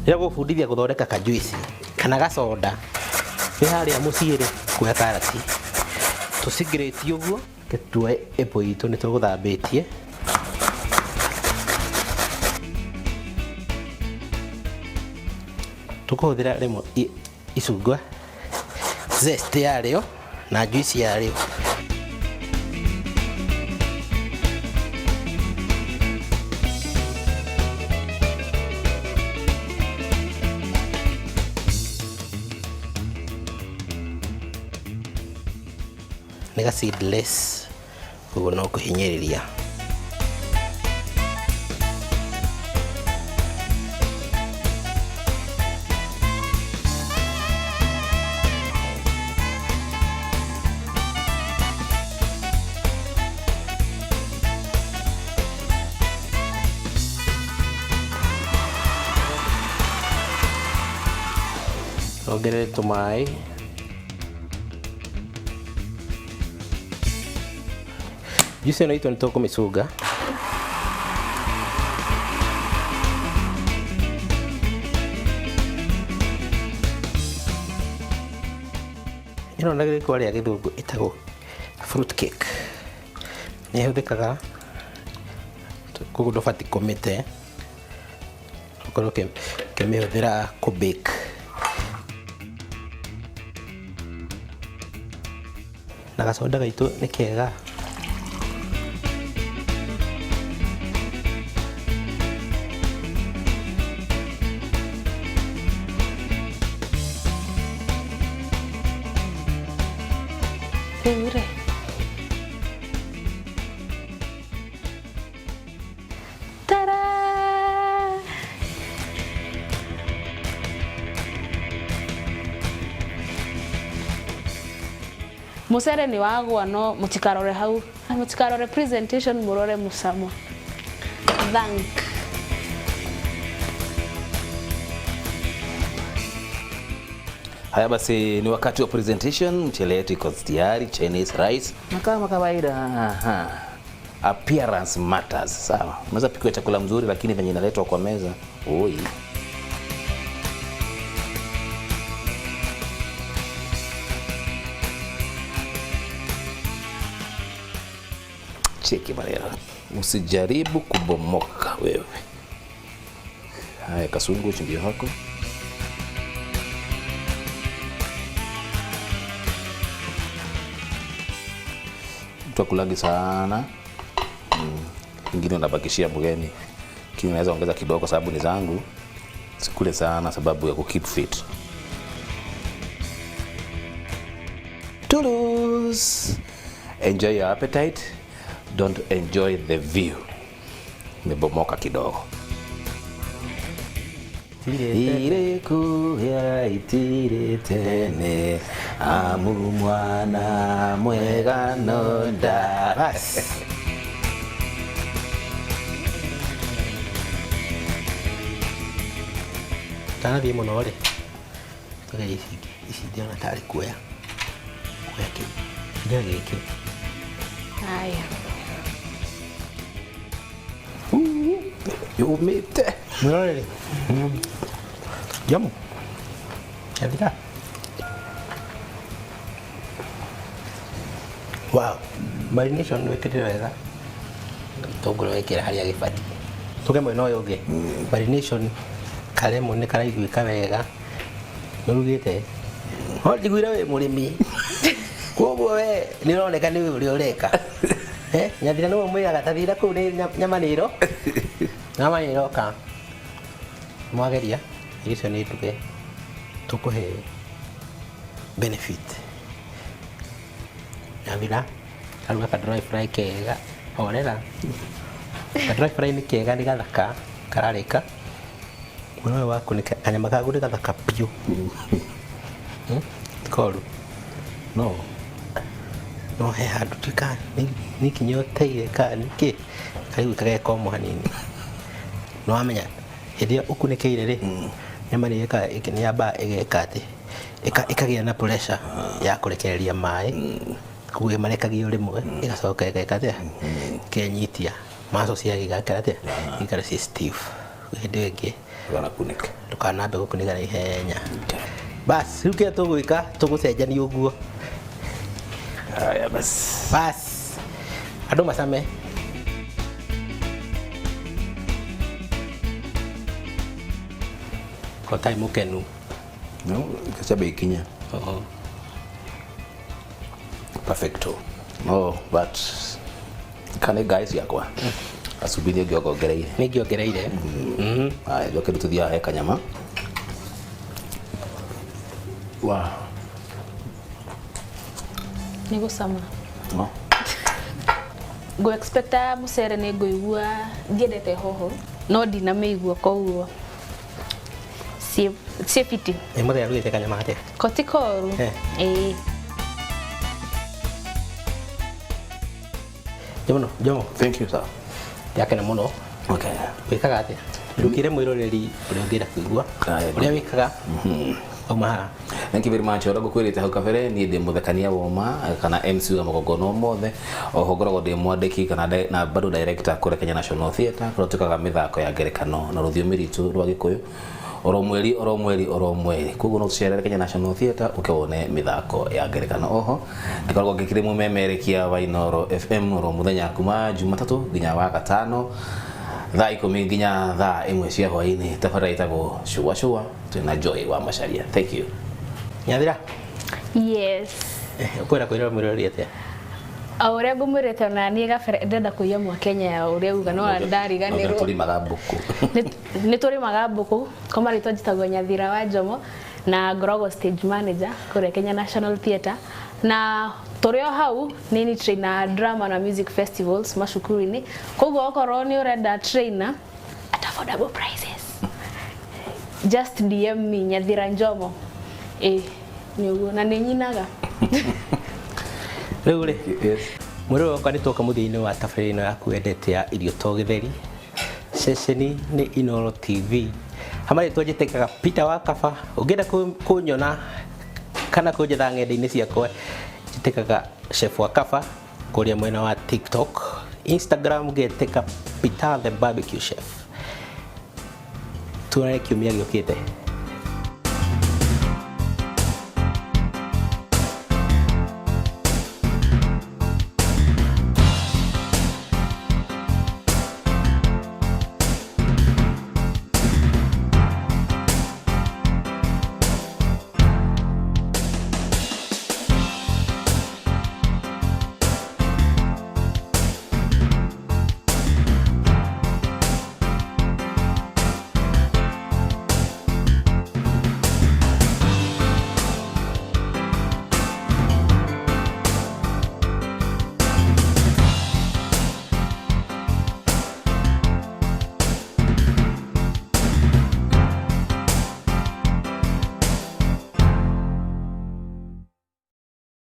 Ira gũbundithia gũthondeka kajuici kana gasoda. Nĩ harĩa mũciĩ rĩ kuoya karati. Tũcigirĩtie ũguo, tuoe apple itũ nĩ tũgũthambĩtie. Tũkũhũthĩra rĩmwe icungwa zest yarĩo na juice yarĩo. Nĩ ga seedless ũguo no kũhinyĩrĩria. Ongerere tũmaĩ. Juice ĩno itũ nĩ tũkũmĩcunga. Ĩno na gĩkwa rĩa gĩthũngũ ĩtagwo fruit cake. Nĩ ĩhũthĩkaga koguo ndũbatiĩ kũmĩte. Ũkorwo ũkĩmĩhũthĩra kũ-bake. Na gasoda gaitũ nĩ kega. Mire. ¡Tará! Musere ni wagwa no mutikarore hau. Mutikarore presentation murore musamo. Thank. Haya basi ni wakati wa presentation. Mchele yetu iko tayari, Chinese rice. Na kama kawaida, appearance matters. Sawa. Unaweza pika chakula mzuri lakini venye inaletwa kwa meza, oi. Cheki maneno. Usijaribu kubomoka wewe. Haya kasungu chumvi yako. Tukulagi sana. Ingine unabakishia mgeni. Kile naweza ongeza kidogo kwa sababu ni zangu. Sikule sana sababu ya keep fit. Toodles. Enjoy your appetite. Don't enjoy the view. Nimebomoka kidogo. Ire kuya itire tene amu mwana mwega nonda. Bas. Tana thiĩ mũno rĩ. Tuge ici ndiona tarĩ kuoya. Kuoya kĩ. Ndio gĩkĩ. Haya. Yumite. Mwĩrorere. Njomo. Nyathira. Wow. Marination wekĩrĩte wega. Gĩtũngũrũ wekĩra harĩa gĩbatiĩ. Tuge mwena ũyũ ũngĩ. Marination karemo nĩ karaiguĩka wega. Nĩrugĩte. Ho njiguire wĩ mũrĩmi. Koguo we nĩ ũroneka nĩ ũrĩa ũreka. Nyathira nĩwe mwĩraga tathira kũu nĩ nyamanĩro. Nyamanĩro ka. Mwageria icio nĩ nduge tũkũhe benefit. Nyathira karuga ka dry fry kega. Horera. Ka dry fry nĩ kega nĩ gathaka kararĩka. Mwana wako nĩ kanyama kagu nĩ gathaka piũ. Koru. No he handũ tuka nĩ kinyoteire ka nĩkĩ kaigu kageka ũmwe hanini. No amenya hĩndĩ ĩrĩa ũkunĩkĩire rĩ nyama nĩ yamba ĩgeka atĩ ĩkagĩa na pressure ya kũrekereria maĩ koguo marekagio rĩmwe ĩgacoka ĩgeka atĩa kenyitia maco cia gĩgakara atĩa gĩkara ci stiff hĩndĩ ĩngĩ Ndũkanakunĩke. Ndũkanambe gũkunĩka na ihenya. Bas, rĩu kĩrĩa tũgwĩka tũgũcenjania ũguo. Haya basi. Bas. Andũ macame. Kwa time ũkenu. No, kachabe ikinya. Perfecto. No, but kane guys yakwa. Asubiri ngĩongereire. Nĩ ngĩongereire. Haya, njoke tũthiĩ he kanyama. Wow. Nĩ gũcama. No. Ngũ expecta mũcere nĩ ngũigua ndiendete hoho no ndinamĩigua koguo. Sie fiti. Nĩ mũthenya rugĩte kanyama atĩa? Kotikoru. Njomo. Thank you, sir. Yakena mũno. Okay. Wĩkaga atĩa? Ndũkire mwĩroreri ũrĩa ũngĩenda kũigua. Ũrĩa wĩkaga. Oma. Thank you very much. Ora gukwirite hau kabere ni ndi muthekania woma kana MC wa magongono mothe oho ngoragwo ndi mwandiki kana na bado director kure Kenya National Theatre kuro tukaga mithako ya ngerekano na rũthiomi ritu rwa Gikuyu oro mweri koguo no tucerere Kenya National Theatre ukewone mithako ya ngerekano oho ndikoragwo ngikire mumemerekia wa Inoro FM oro muthenya kuma Jumatatu nginya wa gatano thaa 10 nginya thaa 1 cia hwaini tafadhali itago shua tuna joy wa Macharia. Thank you. Nyathira? Yes. Ukwenda kwĩrora mwĩroreri atĩa? Ũrĩa ngũmwĩrĩte ona niĩ gabere ndenda kũiya mwa Kenya ũrĩa uga no ndariganĩrwo. Tũrĩ magambũku. Nĩ tũrĩ magambũku kwa marĩtwa njĩtagwo Nyathira wa Njomo na ngoragwo stage manager kũrĩa Kenya National Theatre na tũrĩ o hau nĩ trainer drama na music festivals macukuru-inĩ koguo okorwo nĩ ũrenda trainer at affordable prices just DM me Nyathira Njomo nĩguo na nĩ nyinaga. Rĩu rĩ mwĩrĩ wakwa nĩ twoka mũthia-inĩ wa tabarĩra ĩno yaku wendete ya irio to gĩtheri ceceni nĩ Inoro TV hamarĩtwa njĩtĩkaga Peter wa Kaba ũngĩenda kũnyona kana kũnjetha ng'enda-inĩ ciakwa njĩtĩkaga chef wa Kaba kũrĩa mwena wa TikTok Instagram ngetĩka Peter the barbecue chef tuonane kiumia gĩũkĩte.